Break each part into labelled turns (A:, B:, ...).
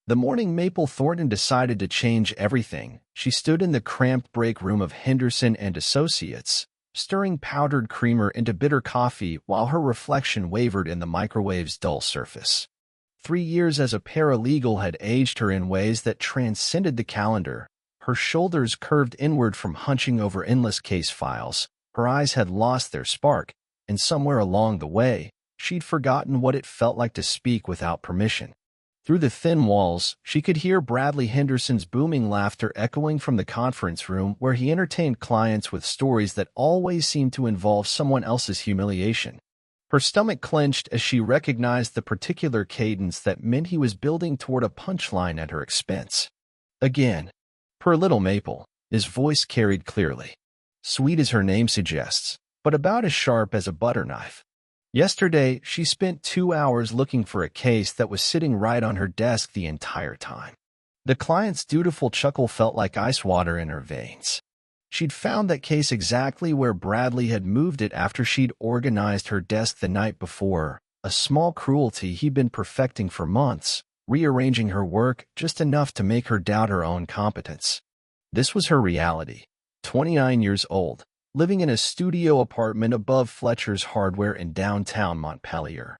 A: The morning Maple Thornton decided to change everything, she stood in the cramped break room of Henderson and Associates, stirring powdered creamer into bitter coffee while her reflection wavered in the microwave's dull surface. 3 years as a paralegal had aged her in ways that transcended the calendar. Her shoulders curved inward from hunching over endless case files, her eyes had lost their spark, and somewhere along the way, she'd forgotten what it felt like to speak without permission. Through the thin walls, she could hear Bradley Henderson's booming laughter echoing from the conference room where he entertained clients with stories that always seemed to involve someone else's humiliation. Her stomach clenched as she recognized the particular cadence that meant he was building toward a punchline at her expense. Again. Per little Maple, his voice carried clearly. Sweet as her name suggests, but about as sharp as a butter knife. Yesterday, she spent 2 hours looking for a case that was sitting right on her desk the entire time. The client's dutiful chuckle felt like ice water in her veins. She'd found that case exactly where Bradley had moved it after she'd organized her desk the night before, a small cruelty he'd been perfecting for months, rearranging her work just enough to make her doubt her own competence. This was her reality. 29 years old, living in a studio apartment above Fletcher's Hardware in downtown Montpelier.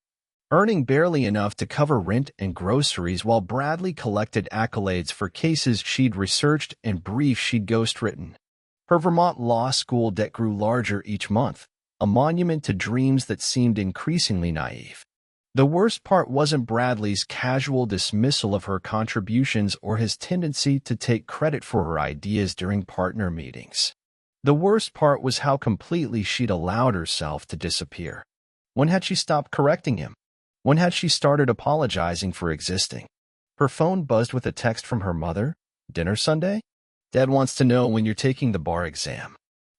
A: Earning barely enough to cover rent and groceries while Bradley collected accolades for cases she'd researched and briefs she'd ghostwritten. Her Vermont law school debt grew larger each month, a monument to dreams that seemed increasingly naive. The worst part wasn't Bradley's casual dismissal of her contributions or his tendency to take credit for her ideas during partner meetings. The worst part was how completely she'd allowed herself to disappear. When had she stopped correcting him? When had she started apologizing for existing? Her phone buzzed with a text from her mother. Dinner Sunday? Dad wants to know when you're taking the bar exam.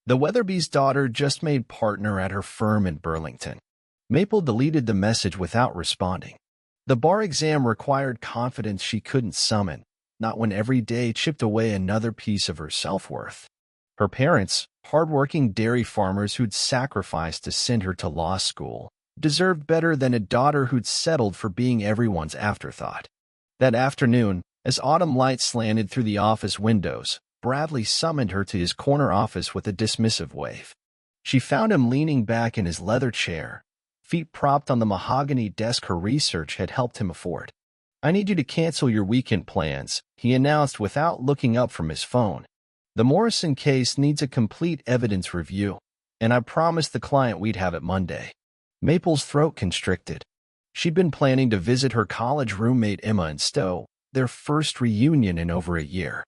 A: The Weatherby's daughter just made partner at her firm in Burlington. Maple deleted the message without responding. The bar exam required confidence she couldn't summon, not when every day chipped away another piece of her self-worth. Her parents, hard-working dairy farmers who'd sacrificed to send her to law school, deserved better than a daughter who'd settled for being everyone's afterthought. That afternoon, as autumn light slanted through the office windows, Bradley summoned her to his corner office with a dismissive wave. She found him leaning back in his leather chair, feet propped on the mahogany desk her research had helped him afford. I need you to cancel your weekend plans, he announced without looking up from his phone. The Morrison case needs a complete evidence review, and I promised the client we'd have it Monday. Maple's throat constricted. She'd been planning to visit her college roommate Emma and Stowe, their first reunion in over a year.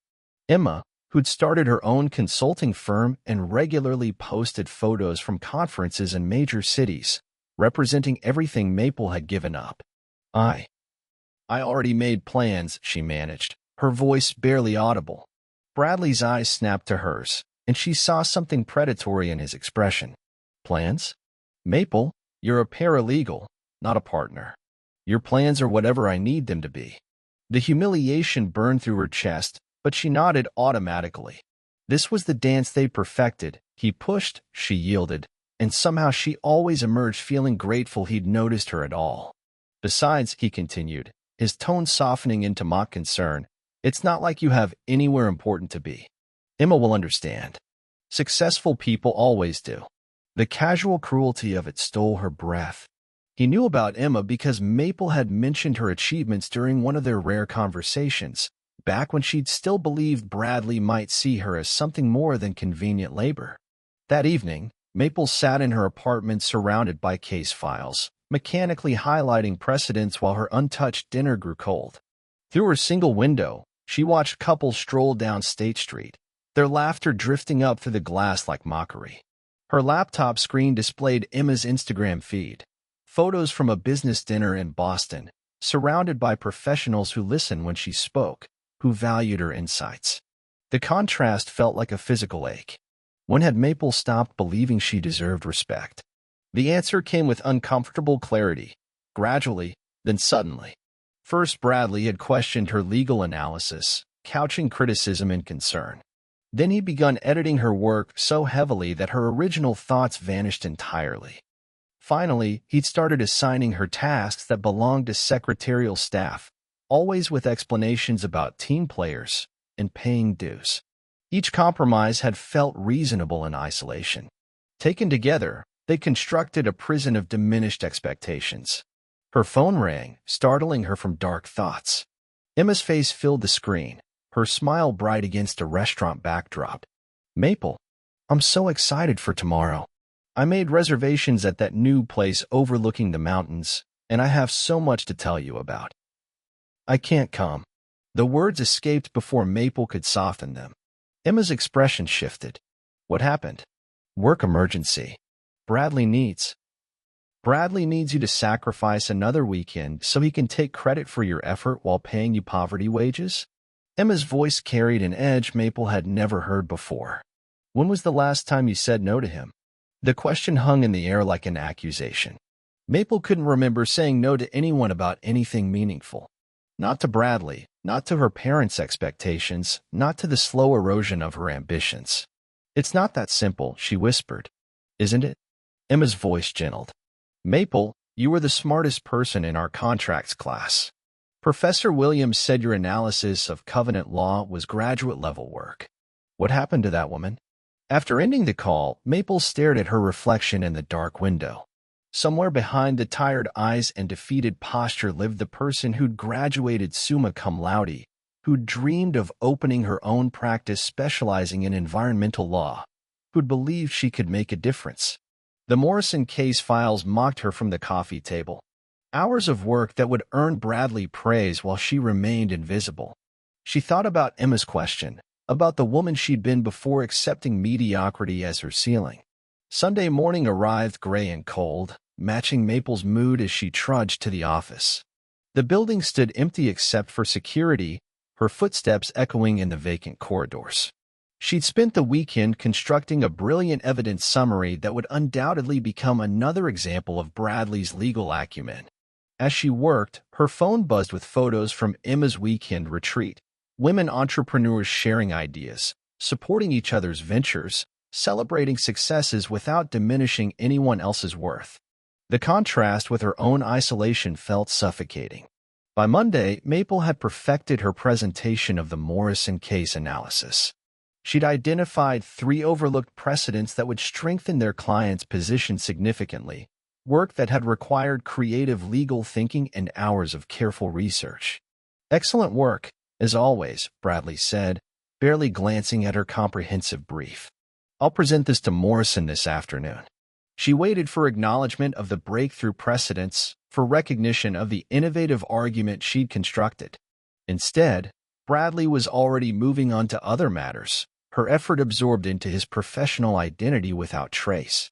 A: Emma, who'd started her own consulting firm and regularly posted photos from conferences in major cities, representing everything Maple had given up. I already made plans, she managed, her voice barely audible. Bradley's eyes snapped to hers, and she saw something predatory in his expression. Plans? Maple, you're a paralegal, not a partner. Your plans are whatever I need them to be. The humiliation burned through her chest, but she nodded automatically. This was the dance they perfected. He pushed, she yielded, and somehow she always emerged feeling grateful he'd noticed her at all. Besides, he continued, his tone softening into mock concern, it's not like you have anywhere important to be. Emma will understand. Successful people always do. The casual cruelty of it stole her breath. He knew about Emma because Maple had mentioned her achievements during one of their rare conversations, back when she'd still believed Bradley might see her as something more than convenient labor. That evening, Maple sat in her apartment surrounded by case files, mechanically highlighting precedents while her untouched dinner grew cold. Through her single window, she watched couples stroll down State Street, their laughter drifting up through the glass like mockery. Her laptop screen displayed Emma's Instagram feed, photos from a business dinner in Boston, surrounded by professionals who listened when she spoke, who valued her insights. The contrast felt like a physical ache. When had Maple stopped believing she deserved respect? The answer came with uncomfortable clarity, gradually, then suddenly. First, Bradley had questioned her legal analysis, couching criticism in concern. Then he'd begun editing her work so heavily that her original thoughts vanished entirely. Finally, he'd started assigning her tasks that belonged to secretarial staff, always with explanations about team players and paying dues. Each compromise had felt reasonable in isolation. Taken together, they constructed a prison of diminished expectations. Her phone rang, startling her from dark thoughts. Emma's face filled the screen, her smile bright against a restaurant backdrop. "Maple, I'm so excited for tomorrow. I made reservations at that new place overlooking the mountains, and I have so much to tell you about." "I can't come." The words escaped before Maple could soften them. Emma's expression shifted. "What happened?" "Work emergency. Bradley needs you to sacrifice another weekend so he can take credit for your effort while paying you poverty wages?" Emma's voice carried an edge Maple had never heard before. "When was the last time you said no to him?" The question hung in the air like an accusation. Maple couldn't remember saying no to anyone about anything meaningful. Not to Bradley, not to her parents' expectations, not to the slow erosion of her ambitions. "It's not that simple," she whispered. "Isn't it?" Emma's voice gentled. "Maple, you were the smartest person in our contracts class. Professor Williams said your analysis of covenant law was graduate-level work. What happened to that woman?" After ending the call, Maple stared at her reflection in the dark window. Somewhere behind the tired eyes and defeated posture lived the person who'd graduated summa cum laude, who'd dreamed of opening her own practice specializing in environmental law, who'd believed she could make a difference. The Morrison case files mocked her from the coffee table. Hours of work that would earn Bradley praise while she remained invisible. She thought about Emma's question, about the woman she'd been before accepting mediocrity as her ceiling. Sunday morning arrived gray and cold, matching Maple's mood as she trudged to the office. The building stood empty except for security, her footsteps echoing in the vacant corridors. She'd spent the weekend constructing a brilliant evidence summary that would undoubtedly become another example of Bradley's legal acumen. As she worked, her phone buzzed with photos from Emma's weekend retreat. Women entrepreneurs sharing ideas, supporting each other's ventures, celebrating successes without diminishing anyone else's worth. The contrast with her own isolation felt suffocating. By Monday, Maple had perfected her presentation of the Morrison case analysis. She'd identified 3 overlooked precedents that would strengthen their client's position significantly, work that had required creative legal thinking and hours of careful research. "Excellent work, as always," Bradley said, barely glancing at her comprehensive brief. "I'll present this to Morrison this afternoon." She waited for acknowledgement of the breakthrough precedents, for recognition of the innovative argument she'd constructed. Instead, Bradley was already moving on to other matters, her effort absorbed into his professional identity without trace.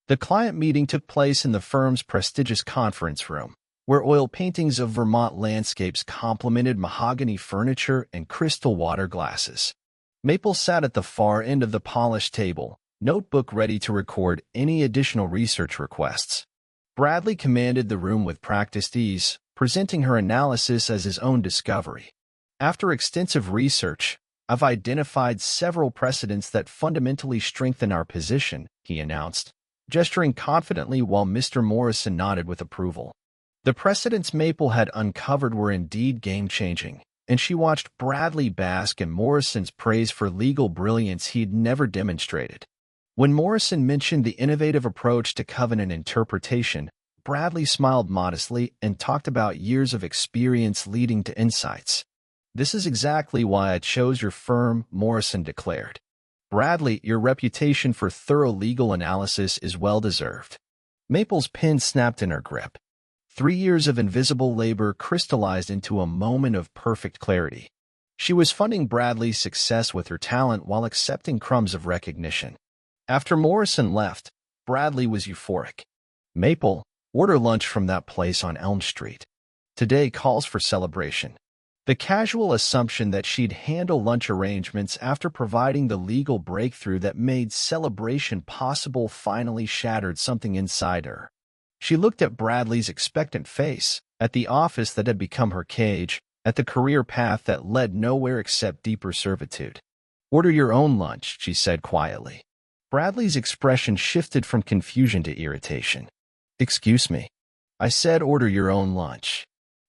A: The client meeting took place in the firm's prestigious conference room, where oil paintings of Vermont landscapes complemented mahogany furniture and crystal water glasses. Maple sat at the far end of the polished table, notebook ready to record any additional research requests. Bradley commanded the room with practiced ease, presenting her analysis as his own discovery. "After extensive research, I've identified several precedents that fundamentally strengthen our position," he announced, gesturing confidently while Mr. Morrison nodded with approval. The precedents Maple had uncovered were indeed game-changing, and she watched Bradley bask in Morrison's praise for legal brilliance he'd never demonstrated. When Morrison mentioned the innovative approach to covenant interpretation, Bradley smiled modestly and talked about years of experience leading to insights. "This is exactly why I chose your firm," Morrison declared. "Bradley, your reputation for thorough legal analysis is well-deserved." Maple's pen snapped in her grip. 3 years of invisible labor crystallized into a moment of perfect clarity. She was funding Bradley's success with her talent while accepting crumbs of recognition. After Morrison left, Bradley was euphoric. "Maple, order lunch from that place on Elm Street. Today calls for celebration." The casual assumption that she'd handle lunch arrangements after providing the legal breakthrough that made celebration possible finally shattered something inside her. She looked at Bradley's expectant face, at the office that had become her cage, at the career path that led nowhere except deeper servitude. "Order your own lunch," she said quietly. Bradley's expression shifted from confusion to irritation. "Excuse me. I said order your own lunch."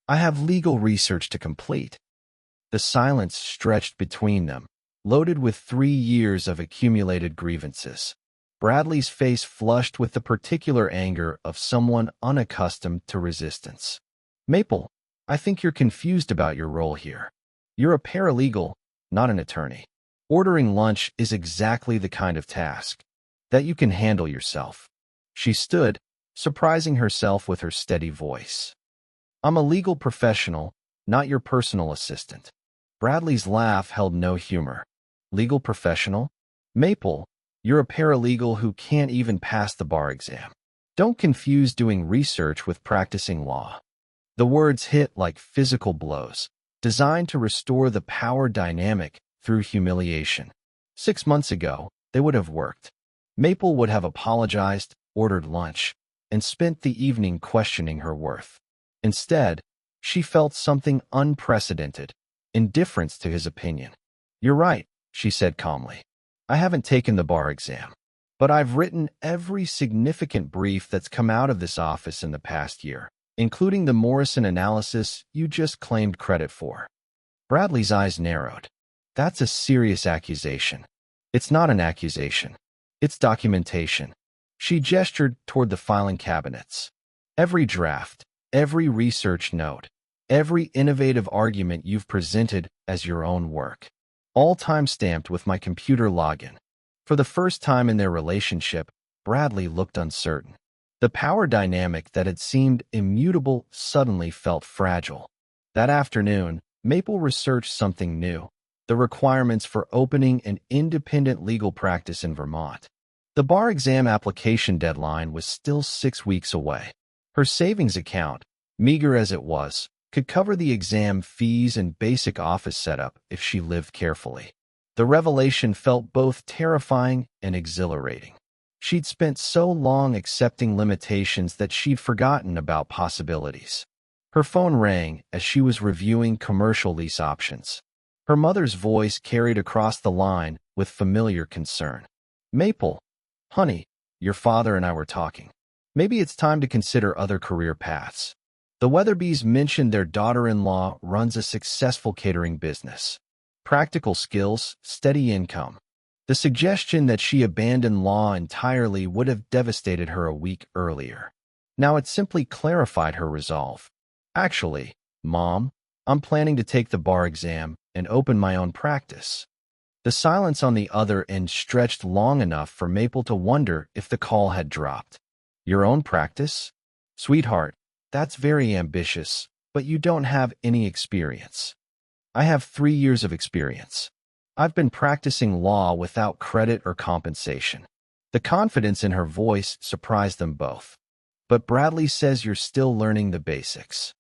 A: I have legal research to complete. The silence stretched between them, loaded with 3 years of accumulated grievances. Bradley's face flushed with the particular anger of someone unaccustomed to resistance. Maple, I think you're confused about your role here. You're a paralegal, not an attorney. Ordering lunch is exactly the kind of task that you can handle yourself. She stood, surprising herself with her steady voice. I'm a legal professional, not your personal assistant. Bradley's laugh held no humor. Legal professional? Maple, you're a paralegal who can't even pass the bar exam. Don't confuse doing research with practicing law. The words hit like physical blows, designed to restore the power dynamic through humiliation. 6 months ago, they would have worked. Maple would have apologized, ordered lunch, and spent the evening questioning her worth. Instead, she felt something unprecedented, indifference to his opinion. You're right, she said calmly. I haven't taken the bar exam, but I've written every significant brief that's come out of this office in the past year, including the Morrison analysis you just claimed credit for. Bradley's eyes narrowed. That's a serious accusation. It's not an accusation. It's documentation. She gestured toward the filing cabinets. Every draft, every research note, every innovative argument you've presented as your own work, all time-stamped with my computer login. For the first time in their relationship, Bradley looked uncertain. The power dynamic that had seemed immutable suddenly felt fragile. That afternoon, Maple researched something new: the requirements for opening an independent legal practice in Vermont. The bar exam application deadline was still 6 weeks away. Her savings account, meager as it was, could cover the exam fees and basic office setup if she lived carefully. The revelation felt both terrifying and exhilarating. She'd spent so long accepting limitations that she'd forgotten about possibilities. Her phone rang as she was reviewing commercial lease options. Her mother's voice carried across the line with familiar concern. Maple, honey, your father and I were talking. Maybe it's time to consider other career paths. The Weatherbys mentioned their daughter-in-law runs a successful catering business. Practical skills, steady income. The suggestion that she abandon law entirely would have devastated her a week earlier. Now it simply clarified her resolve. Actually, Mom, I'm planning to take the bar exam and open my own practice. The silence on the other end stretched long enough for Maple to wonder if the call had dropped. Your own practice? Sweetheart, that's very ambitious, but you don't have any experience. I have 3 years of experience. I've been practicing law without credit or compensation. The confidence in her voice surprised them both. But Bradley says you're still learning the basics.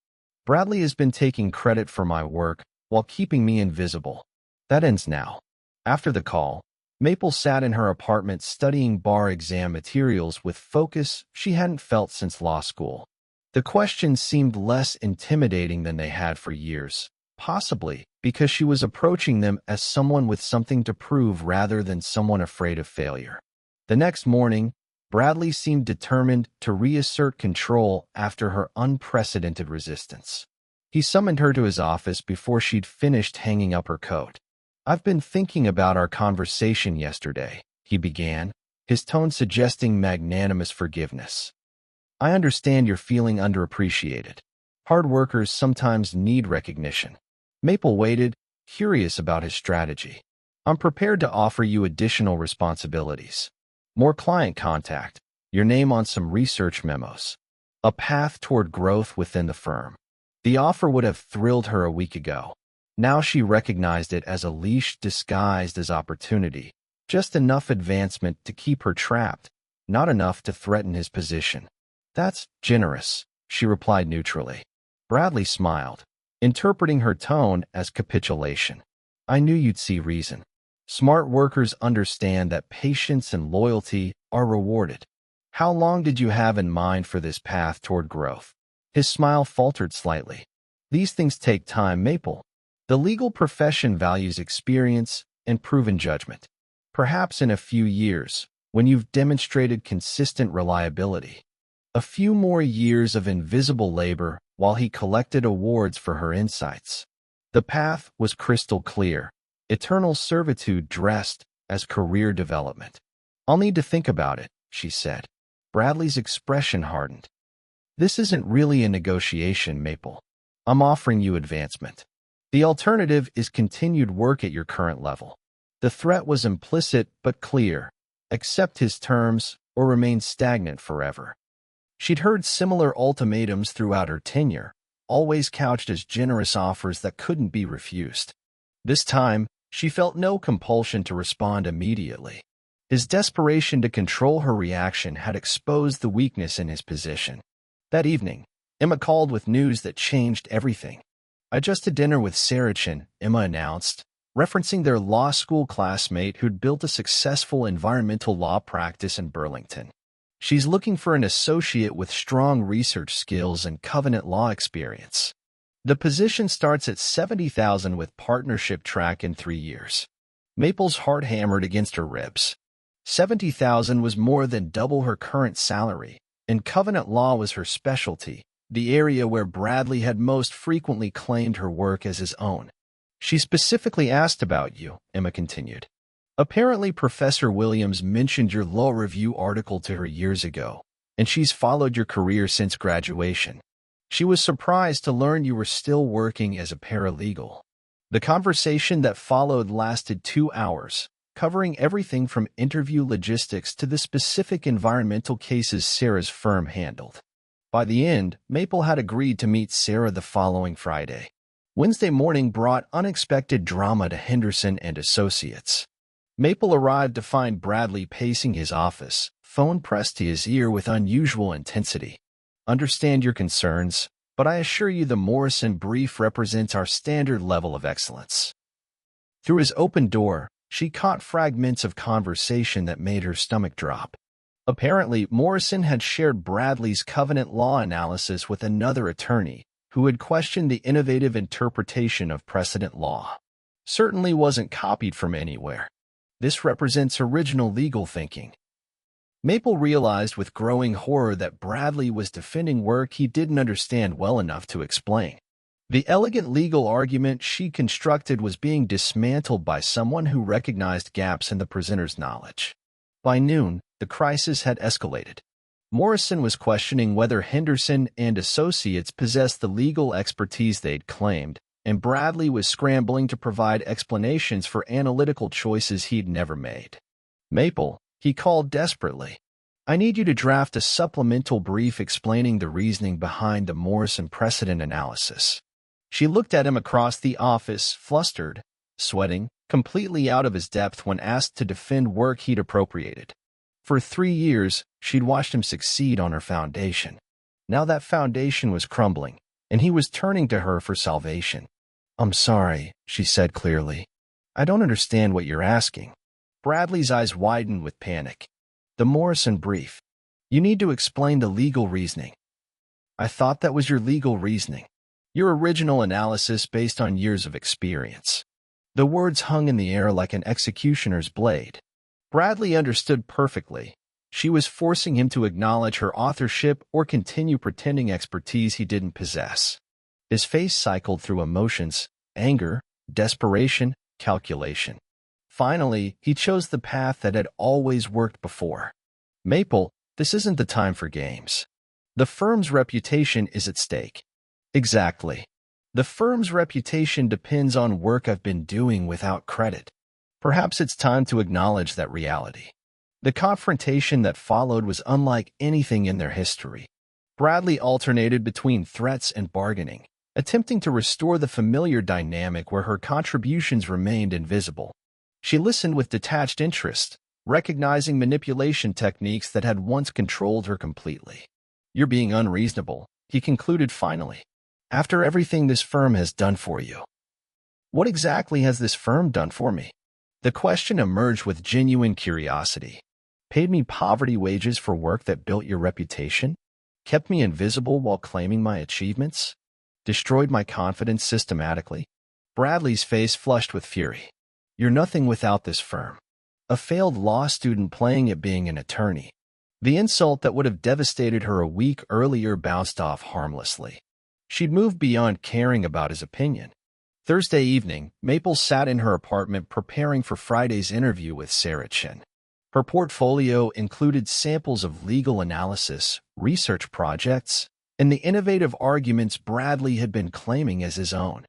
A: Bradley has been taking credit for my work while keeping me invisible. That ends now. After the call, Maple sat in her apartment studying bar exam materials with focus she hadn't felt since law school. The questions seemed less intimidating than they had for years, possibly because she was approaching them as someone with something to prove rather than someone afraid of failure. The next morning, Bradley seemed determined to reassert control after her unprecedented resistance. He summoned her to his office before she'd finished hanging up her coat. I've been thinking about our conversation yesterday, he began, his tone suggesting magnanimous forgiveness. I understand you're feeling underappreciated. Hard workers sometimes need recognition. Maple waited, curious about his strategy. I'm prepared to offer you additional responsibilities. More client contact, your name on some research memos, a path toward growth within the firm. The offer would have thrilled her a week ago. Now she recognized it as a leash disguised as opportunity, just enough advancement to keep her trapped, not enough to threaten his position. That's generous, she replied neutrally. Bradley smiled, interpreting her tone as capitulation. I knew you'd see reason. Smart workers understand that patience and loyalty are rewarded. How long did you have in mind for this path toward growth? His smile faltered slightly. These things take time, Maple. The legal profession values experience and proven judgment. Perhaps in a few years, when you've demonstrated consistent reliability. A few more years of invisible labor while he collected awards for her insights. The path was crystal clear. Eternal servitude dressed as career development. "I'll need to think about it," she said. Bradley's expression hardened. "This isn't really a negotiation, Maple. I'm offering you advancement. The alternative is continued work at your current level." The threat was implicit but clear. Accept his terms or remain stagnant forever. She'd heard similar ultimatums throughout her tenure, always couched as generous offers that couldn't be refused. This time, she felt no compulsion to respond immediately. His desperation to control her reaction had exposed the weakness in his position. That evening, Emma called with news that changed everything. "I just had dinner with Saracen," Emma announced, referencing their law school classmate who'd built a successful environmental law practice in Burlington. "She's looking for an associate with strong research skills and covenant law experience. The position starts at $70,000 with partnership track in 3 years. Maple's heart hammered against her ribs. $70,000 was more than double her current salary, and covenant law was her specialty, the area where Bradley had most frequently claimed her work as his own. "She specifically asked about you," Emma continued. "Apparently Professor Williams mentioned your law review article to her years ago, and she's followed your career since graduation. She was surprised to learn you were still working as a paralegal." The conversation that followed lasted 2 hours, covering everything from interview logistics to the specific environmental cases Sarah's firm handled. By the end, Maple had agreed to meet Sarah the following Friday. Wednesday morning brought unexpected drama to Henderson and Associates. Maple arrived to find Bradley pacing his office, phone pressed to his ear with unusual intensity. "Understand your concerns, but I assure you the Morrison brief represents our standard level of excellence." Through his open door, she caught fragments of conversation that made her stomach drop. Apparently, Morrison had shared Bradley's covenant law analysis with another attorney, who had questioned the innovative interpretation of precedent law. Certainly wasn't copied from anywhere. This represents original legal thinking. Maple realized with growing horror that Bradley was defending work he didn't understand well enough to explain. The elegant legal argument she constructed was being dismantled by someone who recognized gaps in the presenter's knowledge. By noon, the crisis had escalated. Morrison was questioning whether Henderson and Associates possessed the legal expertise they'd claimed, and Bradley was scrambling to provide explanations for analytical choices he'd never made. "Maple," he called desperately, "I need you to draft a supplemental brief explaining the reasoning behind the Morrison precedent analysis." She looked at him across the office, flustered, sweating, completely out of his depth when asked to defend work he'd appropriated. For 3 years, she'd watched him succeed on her foundation. Now that foundation was crumbling, and he was turning to her for salvation. "I'm sorry," she said clearly. "I don't understand what you're asking." Bradley's eyes widened with panic. "The Morrison brief. You need to explain the legal reasoning." "I thought that was your legal reasoning. Your original analysis based on years of experience." The words hung in the air like an executioner's blade. Bradley understood perfectly. She was forcing him to acknowledge her authorship or continue pretending expertise he didn't possess. His face cycled through emotions: anger, desperation, calculation. Finally, he chose the path that had always worked before. "Maple, this isn't the time for games. The firm's reputation is at stake." "Exactly. The firm's reputation depends on work I've been doing without credit. Perhaps it's time to acknowledge that reality." The confrontation that followed was unlike anything in their history. Bradley alternated between threats and bargaining, attempting to restore the familiar dynamic where her contributions remained invisible. She listened with detached interest, recognizing manipulation techniques that had once controlled her completely. "You're being unreasonable," he concluded finally. "After everything this firm has done for you." "What exactly has this firm done for me?" The question emerged with genuine curiosity. "Paid me poverty wages for work that built your reputation? Kept me invisible while claiming my achievements? Destroyed my confidence systematically?" Bradley's face flushed with fury. "You're nothing without this firm. A failed law student playing at being an attorney. The insult that would have devastated her a week earlier bounced off harmlessly. She'd moved beyond caring about his opinion. Thursday evening, Maple sat in her apartment preparing for Friday's interview with Sarah Chin. Her portfolio included samples of legal analysis, research projects, and the innovative arguments Bradley had been claiming as his own.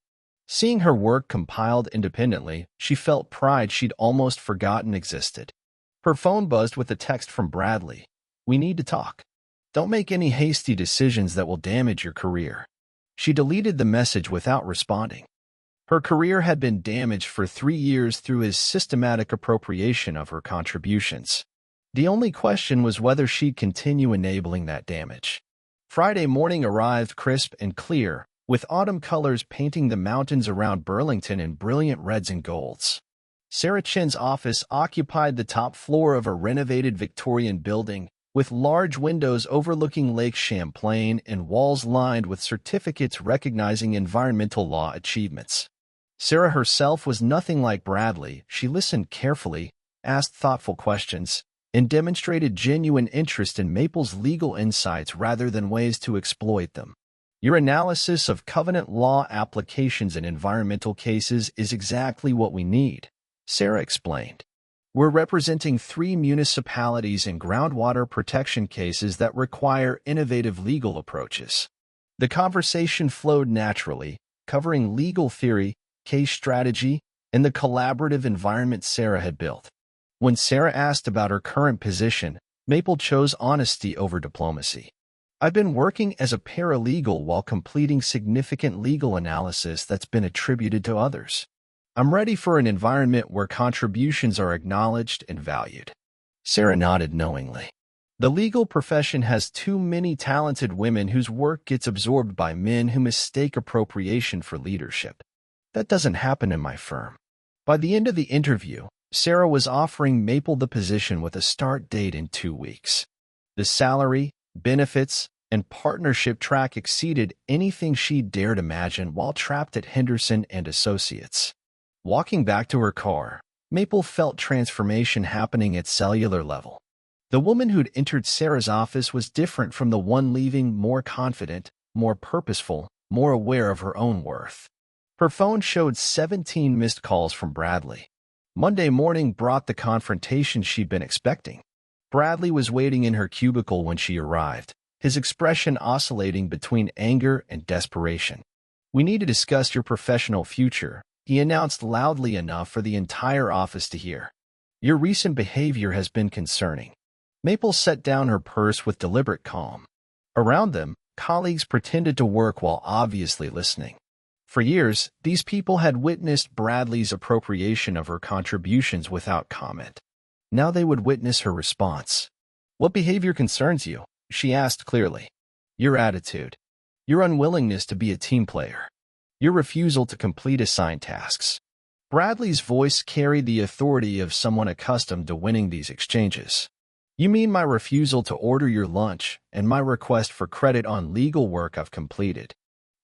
A: Seeing her work compiled independently, she felt pride she'd almost forgotten existed. Her phone buzzed with a text from Bradley. "We need to talk. Don't make any hasty decisions that will damage your career." She deleted the message without responding. Her career had been damaged for 3 years through his systematic appropriation of her contributions. The only question was whether she'd continue enabling that damage. Friday morning arrived crisp and clear, with autumn colors painting the mountains around Burlington in brilliant reds and golds. Sarah Chin's office occupied the top floor of a renovated Victorian building, with large windows overlooking Lake Champlain and walls lined with certificates recognizing environmental law achievements. Sarah herself was nothing like Bradley. She listened carefully, asked thoughtful questions, and demonstrated genuine interest in Maple's legal insights rather than ways to exploit them. "Your analysis of covenant law applications in environmental cases is exactly what we need," Sarah explained. "We're representing 3 municipalities in groundwater protection cases that require innovative legal approaches." The conversation flowed naturally, covering legal theory, case strategy, and the collaborative environment Sarah had built. When Sarah asked about her current position, Maple chose honesty over diplomacy. "I've been working as a paralegal while completing significant legal analysis that's been attributed to others. I'm ready for an environment where contributions are acknowledged and valued." Sarah nodded knowingly. "The legal profession has too many talented women whose work gets absorbed by men who mistake appropriation for leadership. That doesn't happen in my firm." By the end of the interview, Sarah was offering Maple the position with a start date in 2 weeks. The salary, benefits, and partnership track exceeded anything she'd dared imagine while trapped at Henderson and Associates. Walking back to her car, Maple felt transformation happening at cellular level. The woman who'd entered Sarah's office was different from the one leaving, more confident, more purposeful, more aware of her own worth. Her phone showed 17 missed calls from Bradley. Monday morning brought the confrontation she'd been expecting. Bradley was waiting in her cubicle when she arrived, his expression oscillating between anger and desperation. "We need to discuss your professional future," he announced loudly enough for the entire office to hear. "Your recent behavior has been concerning." Maple set down her purse with deliberate calm. Around them, colleagues pretended to work while obviously listening. For years, these people had witnessed Bradley's appropriation of her contributions without comment. Now they would witness her response. "What behavior concerns you?" she asked clearly. "Your attitude. Your unwillingness to be a team player. Your refusal to complete assigned tasks." Bradley's voice carried the authority of someone accustomed to winning these exchanges. "You mean my refusal to order your lunch and my request for credit on legal work I've completed."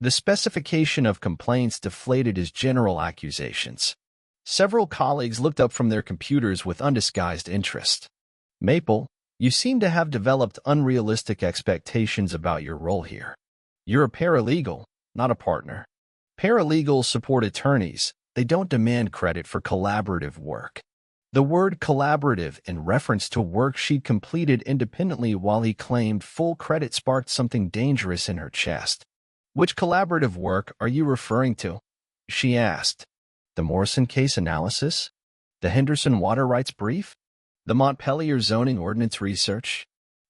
A: The specification of complaints deflated his general accusations. Several colleagues looked up from their computers with undisguised interest. "Maple, you seem to have developed unrealistic expectations about your role here. You're a paralegal, not a partner. Paralegals support attorneys. They don't demand credit for collaborative work." The word collaborative in reference to work she'd completed independently while he claimed full credit sparked something dangerous in her chest. "Which collaborative work are you referring to?" she asked. "The Morrison case analysis? The Henderson water rights brief? The Montpelier zoning ordinance research?"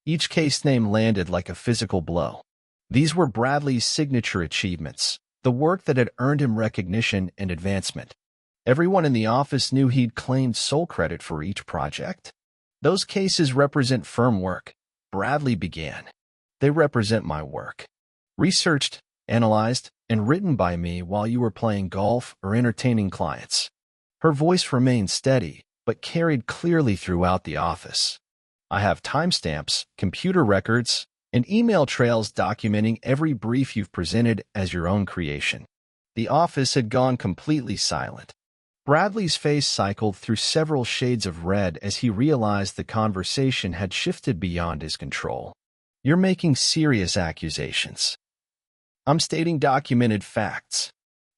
A: Each case name landed like a physical blow. These were Bradley's signature achievements, the work that had earned him recognition and advancement. Everyone in the office knew he'd claimed sole credit for each project. "Those cases represent firm work," Bradley began. "They represent my work. Researched, analyzed, and written by me while you were playing golf or entertaining clients." Her voice remained steady, but carried clearly throughout the office. "I have timestamps, computer records, and email trails documenting every brief you've presented as your own creation." The office had gone completely silent. Bradley's face cycled through several shades of red as he realized the conversation had shifted beyond his control. You're making serious accusations. I'm stating documented facts.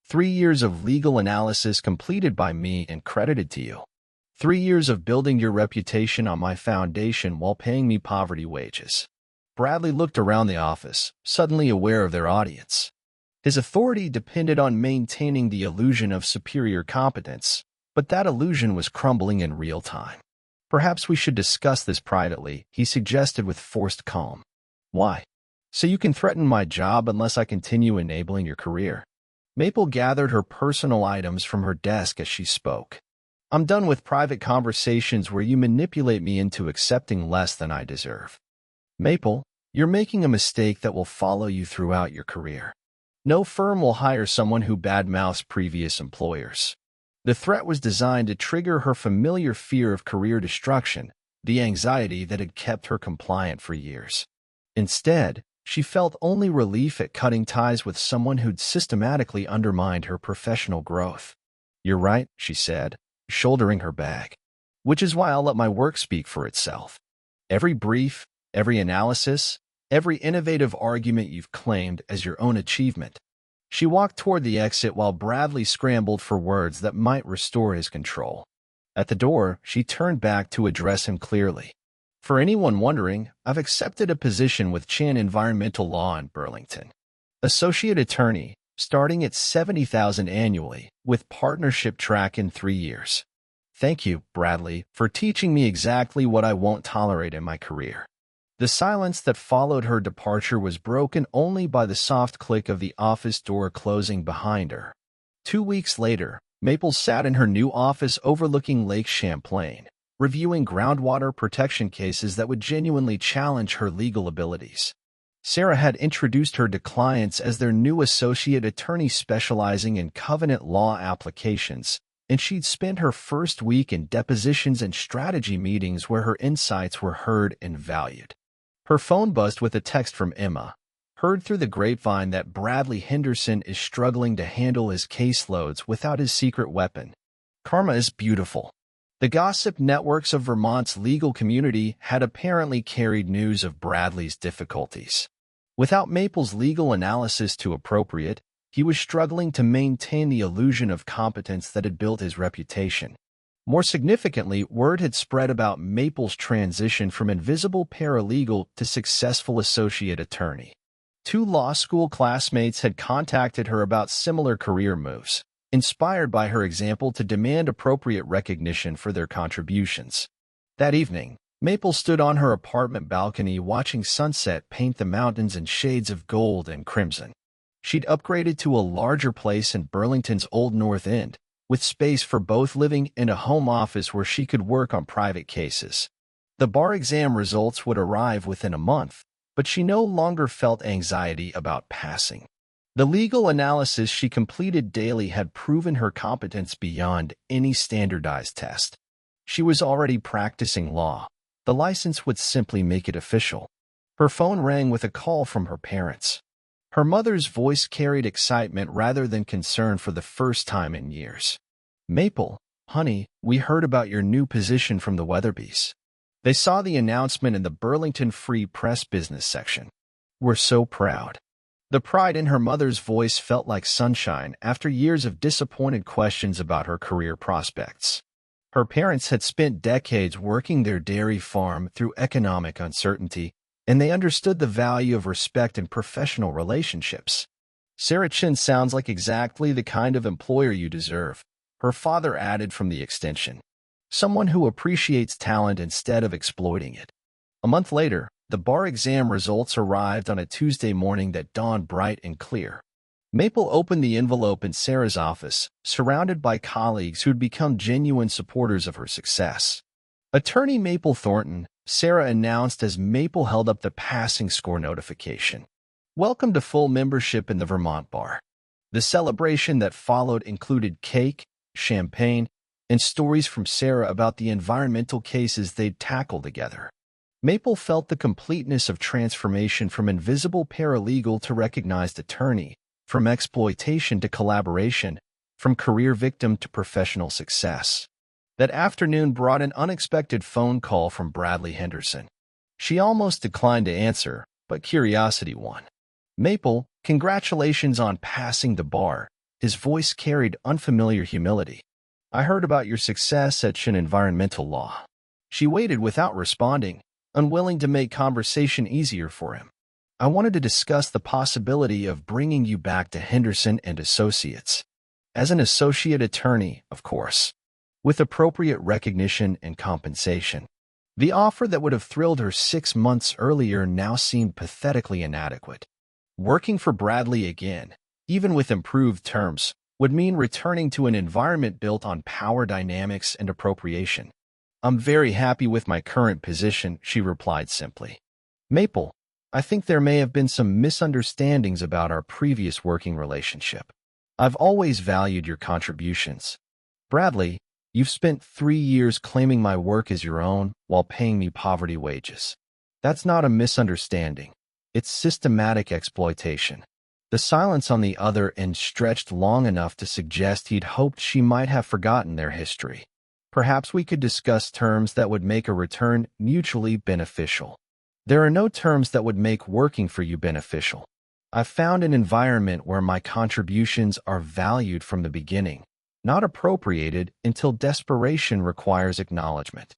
A: 3 years of legal analysis completed by me and credited to you. 3 years of building your reputation on my foundation while paying me poverty wages. Bradley looked around the office, suddenly aware of their audience. His authority depended on maintaining the illusion of superior competence, but that illusion was crumbling in real time. Perhaps we should discuss this privately, he suggested with forced calm. Why? So you can threaten my job unless I continue enabling your career. Maple gathered her personal items from her desk as she spoke. I'm done with private conversations where you manipulate me into accepting less than I deserve. Maple, you're making a mistake that will follow you throughout your career. No firm will hire someone who badmouths previous employers. The threat was designed to trigger her familiar fear of career destruction, the anxiety that had kept her compliant for years. Instead, she felt only relief at cutting ties with someone who'd systematically undermined her professional growth. You're right, she said, shouldering her bag. Which is why I'll let my work speak for itself. Every brief, every analysis, every innovative argument you've claimed as your own achievement. She walked toward the exit while Bradley scrambled for words that might restore his control. At the door, she turned back to address him clearly. For anyone wondering, I've accepted a position with Chan Environmental Law in Burlington. Associate attorney, starting at $70,000 annually, with partnership track in 3 years. Thank you, Bradley, for teaching me exactly what I won't tolerate in my career. The silence that followed her departure was broken only by the soft click of the office door closing behind her. 2 weeks later, Maple sat in her new office overlooking Lake Champlain, reviewing groundwater protection cases that would genuinely challenge her legal abilities. Sarah had introduced her to clients as their new associate attorney specializing in covenant law applications, and she'd spent her first week in depositions and strategy meetings where her insights were heard and valued. Her phone buzzed with a text from Emma, heard through the grapevine that Bradley Henderson is struggling to handle his caseloads without his secret weapon. Karma is beautiful. The gossip networks of Vermont's legal community had apparently carried news of Bradley's difficulties. Without Maple's legal analysis to appropriate, he was struggling to maintain the illusion of competence that had built his reputation. More significantly, word had spread about Maple's transition from invisible paralegal to successful associate attorney. 2 law school classmates had contacted her about similar career moves, inspired by her example to demand appropriate recognition for their contributions. That evening, Maple stood on her apartment balcony watching sunset paint the mountains in shades of gold and crimson. She'd upgraded to a larger place in Burlington's Old North End, with space for both living and a home office where she could work on private cases. The bar exam results would arrive within a month, but she no longer felt anxiety about passing. The legal analysis she completed daily had proven her competence beyond any standardized test. She was already practicing law. The license would simply make it official. Her phone rang with a call from her parents. Her mother's voice carried excitement rather than concern for the first time in years. Maple, honey, we heard about your new position from the Weatherbys. They saw the announcement in the Burlington Free Press business section. We're so proud. The pride in her mother's voice felt like sunshine after years of disappointed questions about her career prospects. Her parents had spent decades working their dairy farm through economic uncertainty, and they understood the value of respect in professional relationships. Sarah Chin sounds like exactly the kind of employer you deserve, her father added from the extension. Someone who appreciates talent instead of exploiting it. A month later, the bar exam results arrived on a Tuesday morning that dawned bright and clear. Maple opened the envelope in Sarah's office, surrounded by colleagues who'd become genuine supporters of her success. Attorney Maple Thornton, Sarah announced as Maple held up the passing score notification. Welcome to full membership in the Vermont Bar. The celebration that followed included cake, champagne, and stories from Sarah about the environmental cases they'd tackled together. Maple felt the completeness of transformation from invisible paralegal to recognized attorney, from exploitation to collaboration, from career victim to professional success. That afternoon brought an unexpected phone call from Bradley Henderson. She almost declined to answer, but curiosity won. "Maple, congratulations on passing the bar." His voice carried unfamiliar humility. "I heard about your success at environmental law." She waited without responding, unwilling to make conversation easier for him. "I wanted to discuss the possibility of bringing you back to Henderson and Associates. As an associate attorney, of course, with appropriate recognition and compensation." The offer that would have thrilled her 6 months earlier now seemed pathetically inadequate. Working for Bradley again, even with improved terms, would mean returning to an environment built on power dynamics and appropriation. "I'm very happy with my current position," she replied simply. "Maple, I think there may have been some misunderstandings about our previous working relationship. I've always valued your contributions. Bradley, you've spent 3 years claiming my work as your own while paying me poverty wages. That's not a misunderstanding. It's systematic exploitation." The silence on the other end stretched long enough to suggest he'd hoped she might have forgotten their history. "Perhaps we could discuss terms that would make a return mutually beneficial." "There are no terms that would make working for you beneficial. I've found an environment where my contributions are valued from the beginning, not appropriated until desperation requires acknowledgement."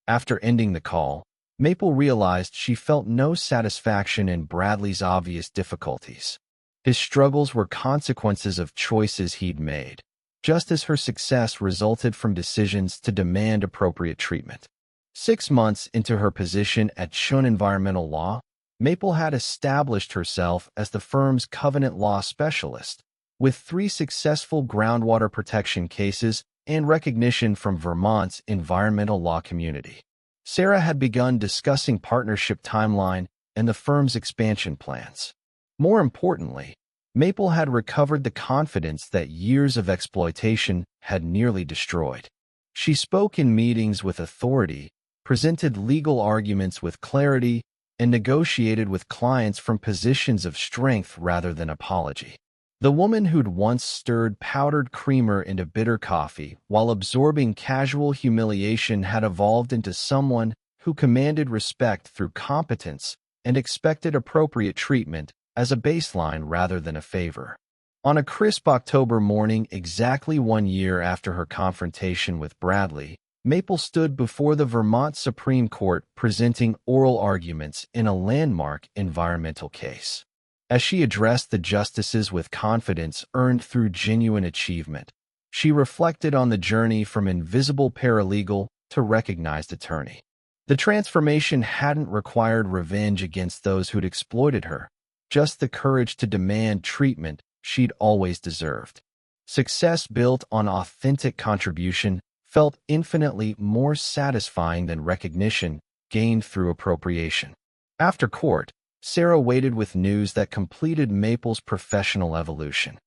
A: After ending the call, Maple realized she felt no satisfaction in Bradley's obvious difficulties. His struggles were consequences of choices he'd made, just as her success resulted from decisions to demand appropriate treatment. 6 months into her position at Outshone Environmental Law, Maple had established herself as the firm's covenant law specialist, with 3 successful groundwater protection cases and recognition from Vermont's environmental law community. Sarah had begun discussing partnership timeline and the firm's expansion plans. More importantly, Maple had recovered the confidence that years of exploitation had nearly destroyed. She spoke in meetings with authority, presented legal arguments with clarity, and negotiated with clients from positions of strength rather than apology. The woman who'd once stirred powdered creamer into bitter coffee while absorbing casual humiliation had evolved into someone who commanded respect through competence and expected appropriate treatment as a baseline rather than a favor. On a crisp October morning, exactly 1 year after her confrontation with Bradley, Maple stood before the Vermont Supreme Court presenting oral arguments in a landmark environmental case. As she addressed the justices with confidence earned through genuine achievement, she reflected on the journey from invisible paralegal to recognized attorney. The transformation hadn't required revenge against those who'd exploited her, just the courage to demand treatment she'd always deserved. Success built on authentic contribution felt infinitely more satisfying than recognition gained through appropriation. After court, Sarah waited with news that completed Maple's professional evolution.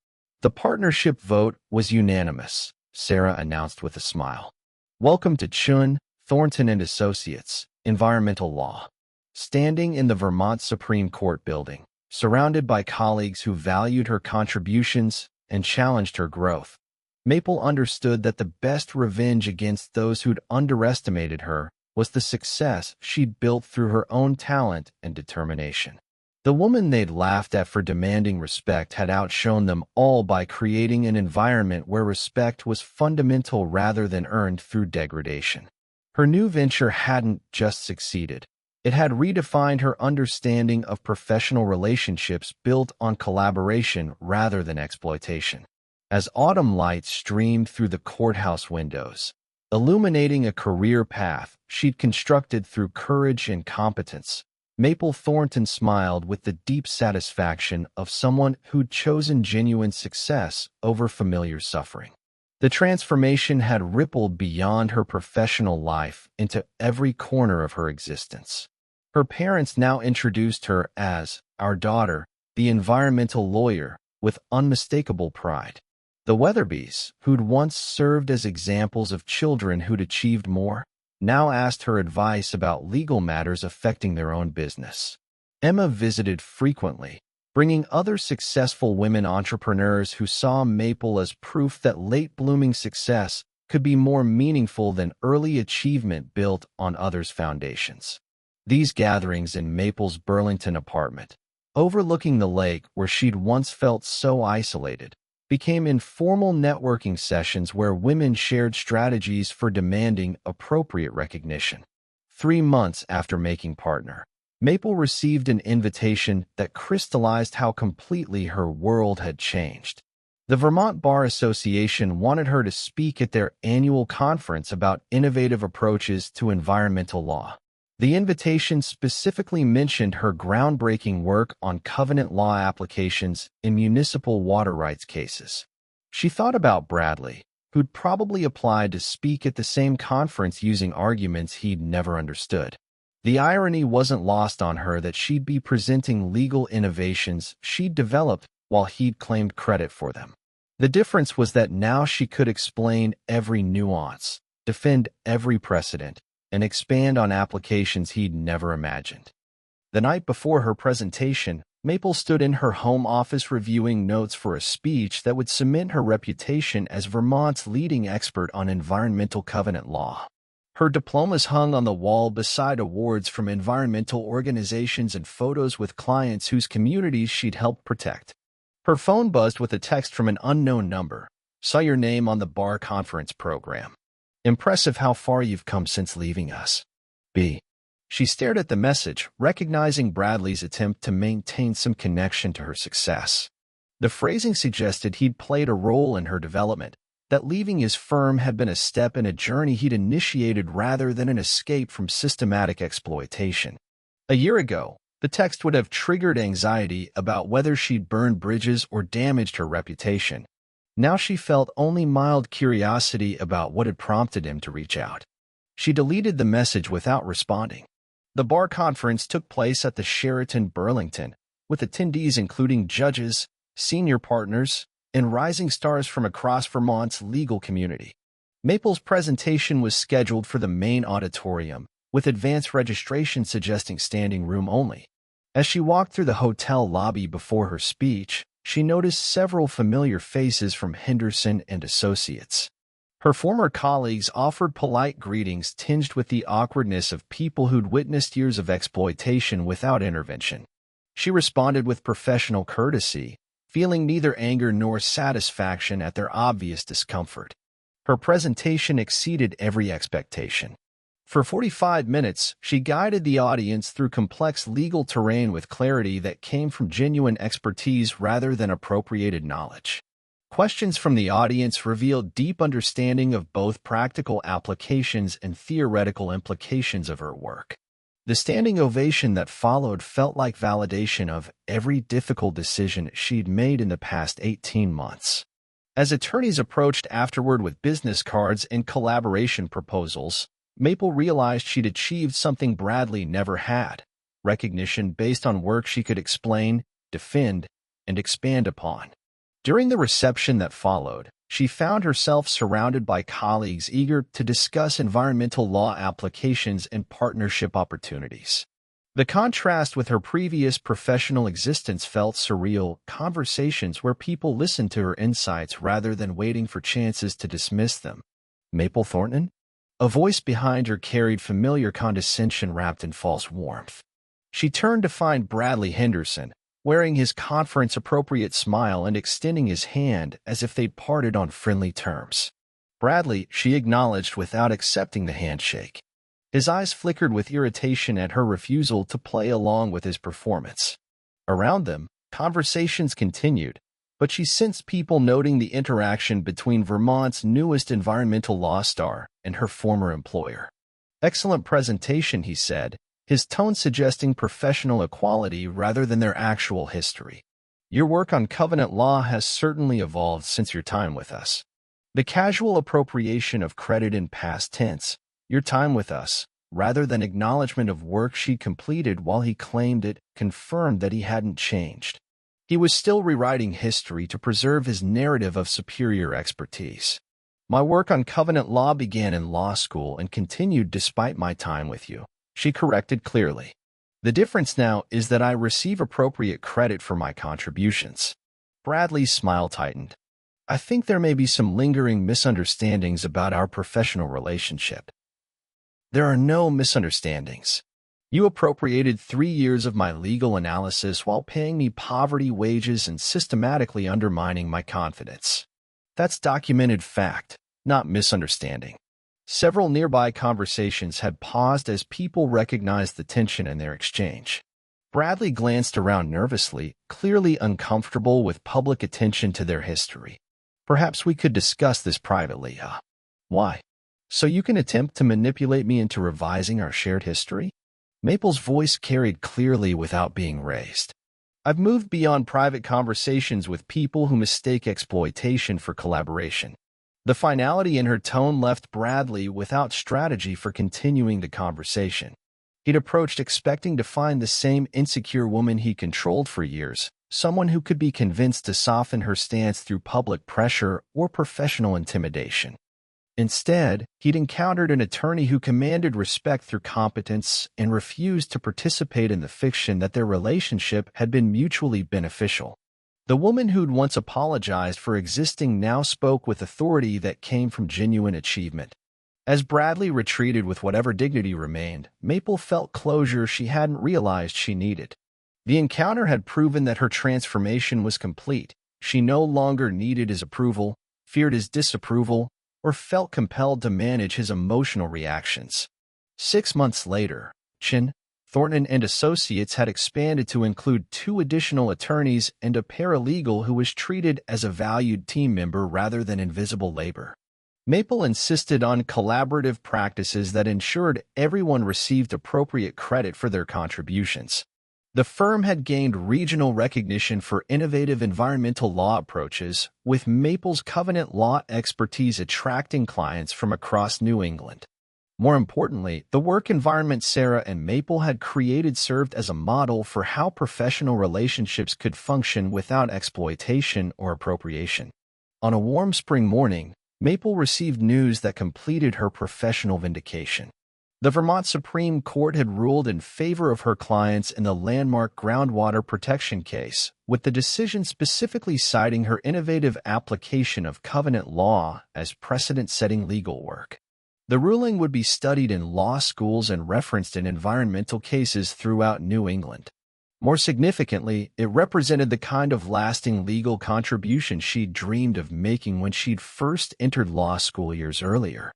A: "The partnership vote was unanimous," Sarah announced with a smile. "Welcome to Chun, Thornton and Associates, Environmental Law." Standing in the Vermont Supreme Court building, surrounded by colleagues who valued her contributions and challenged her growth, Maple understood that the best revenge against those who'd underestimated her was the success she'd built through her own talent and determination. The woman they'd laughed at for demanding respect had outshone them all by creating an environment where respect was fundamental rather than earned through degradation. Her new venture hadn't just succeeded. It had redefined her understanding of professional relationships built on collaboration rather than exploitation. As autumn light streamed through the courthouse windows, illuminating a career path she'd constructed through courage and competence, Maple Thornton smiled with the deep satisfaction of someone who'd chosen genuine success over familiar suffering. The transformation had rippled beyond her professional life into every corner of her existence. Her parents now introduced her as "our daughter, the environmental lawyer," with unmistakable pride. The Weatherbys, who'd once served as examples of children who'd achieved more, now asked her advice about legal matters affecting their own business. Emma visited frequently, bringing other successful women entrepreneurs who saw Maple as proof that late-blooming success could be more meaningful than early achievement built on others' foundations. These gatherings in Maple's Burlington apartment, overlooking the lake where she'd once felt so isolated, became informal networking sessions where women shared strategies for demanding appropriate recognition. 3 months after making partner, Maple received an invitation that crystallized how completely her world had changed. The Vermont Bar Association wanted her to speak at their annual conference about innovative approaches to environmental law. The invitation specifically mentioned her groundbreaking work on covenant law applications in municipal water rights cases. She thought about Bradley, who'd probably applied to speak at the same conference using arguments he'd never understood. The irony wasn't lost on her that she'd be presenting legal innovations she'd developed while he'd claimed credit for them. The difference was that now she could explain every nuance, defend every precedent, and expand on applications he'd never imagined. The night before her presentation, Maple stood in her home office reviewing notes for a speech that would cement her reputation as Vermont's leading expert on environmental covenant law. Her diplomas hung on the wall beside awards from environmental organizations and photos with clients whose communities she'd helped protect. Her phone buzzed with a text from an unknown number. "Saw your name on the bar conference program. Impressive how far you've come since leaving us. B." She stared at the message, recognizing Bradley's attempt to maintain some connection to her success. The phrasing suggested he'd played a role in her development, that leaving his firm had been a step in a journey he'd initiated rather than an escape from systematic exploitation. A year ago, the text would have triggered anxiety about whether she'd burned bridges or damaged her reputation. Now she felt only mild curiosity about what had prompted him to reach out. She deleted the message without responding. The bar conference took place at the Sheraton Burlington, with attendees including judges, senior partners, and rising stars from across Vermont's legal community. Maple's presentation was scheduled for the main auditorium, with advance registration suggesting standing room only. As she walked through the hotel lobby before her speech, she noticed several familiar faces from Henderson and Associates. Her former colleagues offered polite greetings tinged with the awkwardness of people who'd witnessed years of exploitation without intervention. She responded with professional courtesy, feeling neither anger nor satisfaction at their obvious discomfort. Her presentation exceeded every expectation. For 45 minutes, she guided the audience through complex legal terrain with clarity that came from genuine expertise rather than appropriated knowledge. Questions from the audience revealed deep understanding of both practical applications and theoretical implications of her work. The standing ovation that followed felt like validation of every difficult decision she'd made in the past 18 months. As attorneys approached afterward with business cards and collaboration proposals, Maple realized she'd achieved something Bradley never had: recognition based on work she could explain, defend, and expand upon. During the reception that followed, she found herself surrounded by colleagues eager to discuss environmental law applications and partnership opportunities. The contrast with her previous professional existence felt surreal: conversations where people listened to her insights rather than waiting for chances to dismiss them. "Maple Thornton?" A voice behind her carried familiar condescension wrapped in false warmth. She turned to find Bradley Henderson, wearing his conference-appropriate smile and extending his hand as if they'd parted on friendly terms. "Bradley," she acknowledged without accepting the handshake. His eyes flickered with irritation at her refusal to play along with his performance. Around them, conversations continued, but she sensed people noting the interaction between Vermont's newest environmental law star and her former employer. "Excellent presentation," he said, his tone suggesting professional equality rather than their actual history. "Your work on covenant law has certainly evolved since your time with us." The casual appropriation of credit in past tense, "your time with us," rather than acknowledgement of work she'd completed while he claimed it, confirmed that he hadn't changed. He was still rewriting history to preserve his narrative of superior expertise. "My work on covenant law began in law school and continued despite my time with you," she corrected clearly. The difference now is that I receive appropriate credit for my contributions. Bradley's smile tightened. I think there may be some lingering misunderstandings about our professional relationship. There are no misunderstandings. You appropriated 3 years of my legal analysis while paying me poverty wages and systematically undermining my confidence. That's documented fact, not misunderstanding. Several nearby conversations had paused as people recognized the tension in their exchange. Bradley glanced around nervously, clearly uncomfortable with public attention to their history. Perhaps we could discuss this privately, huh? Why? So you can attempt to manipulate me into revising our shared history? Maple's voice carried clearly without being raised. I've moved beyond private conversations with people who mistake exploitation for collaboration. The finality in her tone left Bradley without strategy for continuing the conversation. He'd approached expecting to find the same insecure woman he controlled for years, someone who could be convinced to soften her stance through public pressure or professional intimidation. Instead, he'd encountered an attorney who commanded respect through competence and refused to participate in the fiction that their relationship had been mutually beneficial. The woman who'd once apologized for existing now spoke with authority that came from genuine achievement. As Bradley retreated with whatever dignity remained, Maple felt closure she hadn't realized she needed. The encounter had proven that her transformation was complete. She no longer needed his approval, feared his disapproval, or felt compelled to manage his emotional reactions. 6 months later, Chin, Thornton and Associates had expanded to include 2 additional attorneys and a paralegal who was treated as a valued team member rather than invisible labor. Maple insisted on collaborative practices that ensured everyone received appropriate credit for their contributions. The firm had gained regional recognition for innovative environmental law approaches, with Maple's covenant law expertise attracting clients from across New England. More importantly, the work environment Sarah and Maple had created served as a model for how professional relationships could function without exploitation or appropriation. On a warm spring morning, Maple received news that completed her professional vindication. The Vermont Supreme Court had ruled in favor of her clients in the landmark groundwater protection case, with the decision specifically citing her innovative application of covenant law as precedent-setting legal work. The ruling would be studied in law schools and referenced in environmental cases throughout New England. More significantly, it represented the kind of lasting legal contribution she'd dreamed of making when she'd first entered law school years earlier.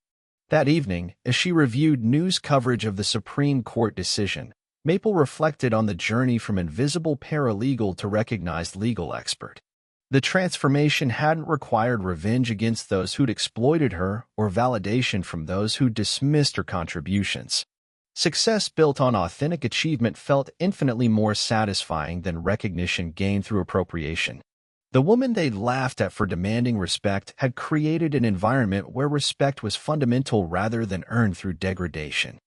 A: That evening, as she reviewed news coverage of the Supreme Court decision, Maple reflected on the journey from invisible paralegal to recognized legal expert. The transformation hadn't required revenge against those who'd exploited her or validation from those who'd dismissed her contributions. Success built on authentic achievement felt infinitely more satisfying than recognition gained through appropriation. The woman they'd laughed at for demanding respect had created an environment where respect was fundamental rather than earned through degradation.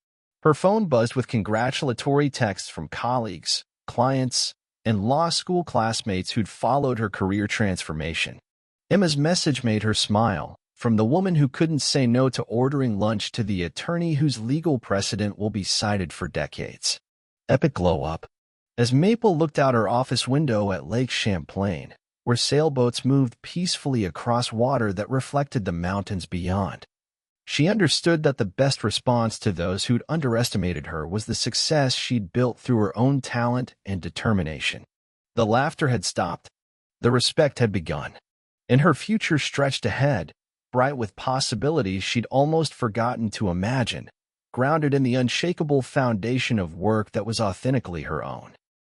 A: Her phone buzzed with congratulatory texts from colleagues, clients, and law school classmates who'd followed her career transformation. Emma's message made her smile, from the woman who couldn't say no to ordering lunch to the attorney whose legal precedent will be cited for decades. Epic glow-up. As Maple looked out her office window at Lake Champlain, where sailboats moved peacefully across water that reflected the mountains beyond, she understood that the best response to those who'd underestimated her was the success she'd built through her own talent and determination. The laughter had stopped. The respect had begun. And her future stretched ahead, bright with possibilities she'd almost forgotten to imagine, grounded in the unshakable foundation of work that was authentically her own.